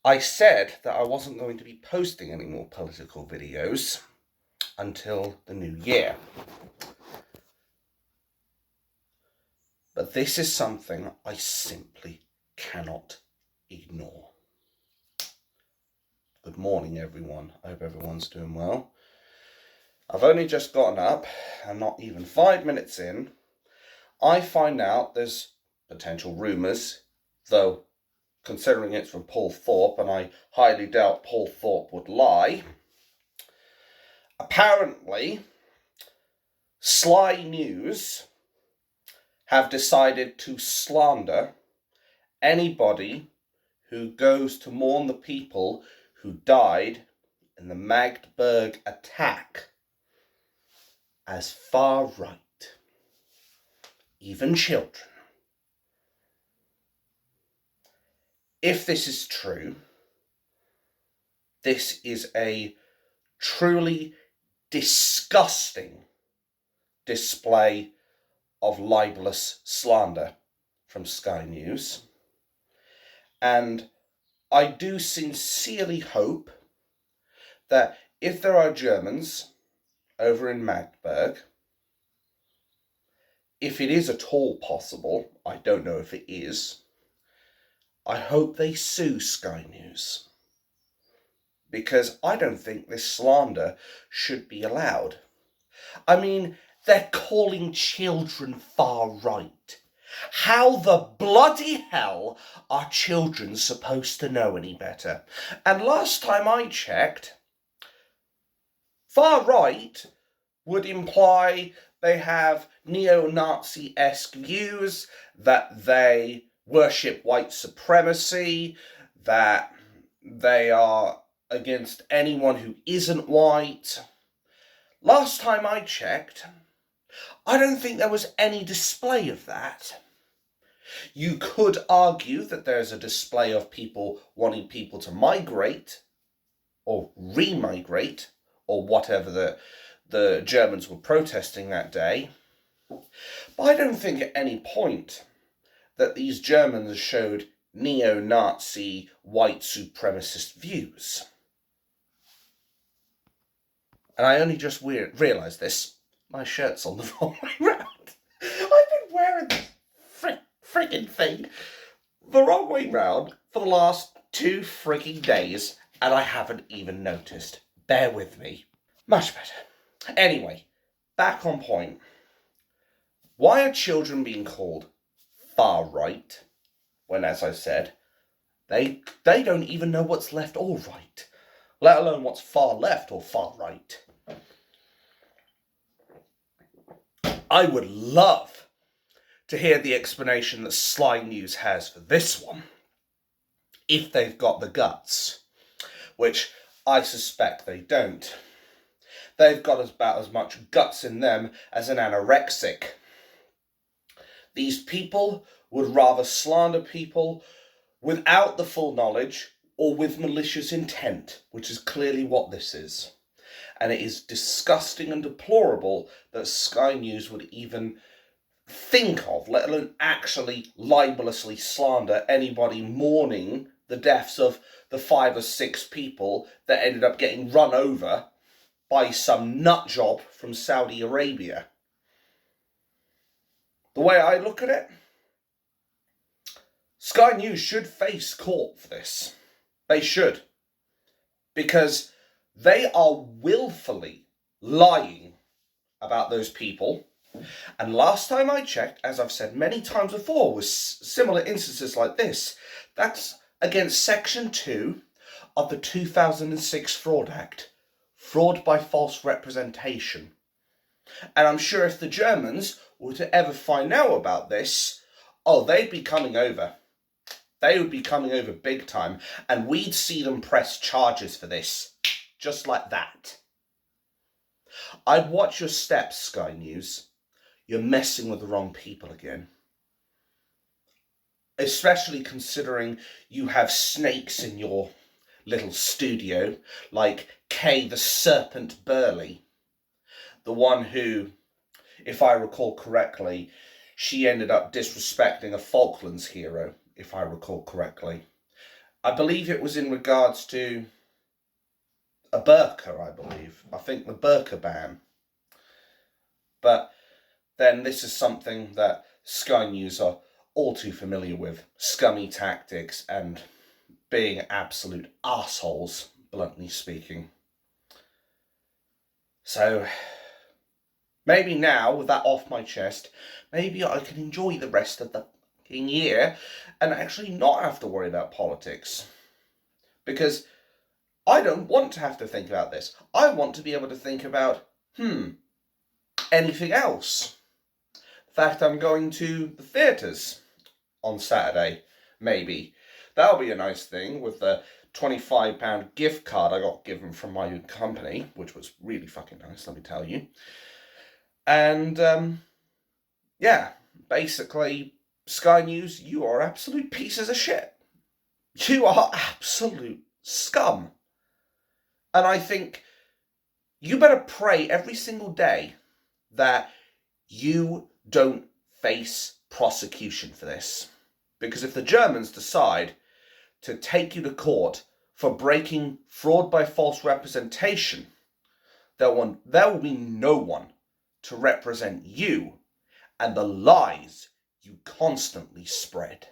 I said that I wasn't going to be posting any more political videos until the new year. But this is something I simply cannot ignore. Good morning, everyone. I hope everyone's doing well. I've only just gotten up, and not even 5 minutes in, I find out there's potential rumours, though considering it's from Paul Thorpe, and I highly doubt Paul Thorpe would lie. Apparently, Sly News have decided to slander anybody who goes to mourn the people who died in the Magdeburg attack as far right, even children. If this is true, this is a truly disgusting display of libelous slander from Sky News. And I do sincerely hope that if there are Germans over in Magdeburg, if it is at all possible, I don't know if it is, I hope they sue Sky News. Because I don't think this slander should be allowed. I mean, they're calling children far right. How the bloody hell are children supposed to know any better? And last time I checked, far right would imply they have neo-Nazi-esque views, that they worship white supremacy, that they are against anyone who isn't white. Last time I checked, I don't think there was any display of that. You could argue that there's a display of people wanting people to migrate or remigrate or whatever the Germans were protesting that day. But I don't think at any point that these Germans showed neo-Nazi white supremacist views. And I only just realised this. My shirt's on the wrong way round. I've been wearing this friggin' thing the wrong way round for the last 2 frigging days, and I haven't even noticed. Bear with me. Much better. Anyway, back on point. Why are children being called far right when, as I said, they don't even know what's left or right, let alone what's far left or far right? I would love to hear the explanation that Sly News has for this one, if they've got the guts, which I suspect they don't. They've got about as much guts in them as an anorexic. These people would rather slander people without the full knowledge or with malicious intent, which is clearly what this is. And it is disgusting and deplorable that Sky News would even think of, let alone actually libelously slander anybody mourning the deaths of the 5 or 6 people that ended up getting run over by some nutjob from Saudi Arabia. The way I look at it, Sky News should face court for this. They should. Because they are willfully lying about those people. And last time I checked, as I've said many times before, with similar instances like this, that's against Section 2 of the 2006 Fraud Act. Fraud by false representation. And I'm sure if the Germans were to ever find out about this, they'd be coming over. They would be coming over big time, and we'd see them press charges for this, just like that. I'd watch your steps, Sky News. You're messing with the wrong people again. Especially considering you have snakes in your little studio, like Kay the Serpent Burley, the one who, if I recall correctly, she ended up disrespecting a Falklands hero, if I recall correctly. I believe it was in regards to a burqa, I believe. I think the burqa ban. But then this is something that Sky News are all too familiar with. Scummy tactics and being absolute arseholes, bluntly speaking. So, maybe now, with that off my chest, maybe I can enjoy the rest of the fucking year and actually not have to worry about politics. Because I don't want to have to think about this. I want to be able to think about, anything else. In fact, I'm going to the theatres on Saturday, maybe. That'll be a nice thing with the £25 gift card I got given from my company, which was really fucking nice, let me tell you. And, yeah, basically, Sky News, you are absolute pieces of shit. You are absolute scum. And I think you better pray every single day that you don't face prosecution for this. Because if the Germans decide to take you to court for breaking fraud by false representation, there will be no one to represent you and the lies you constantly spread.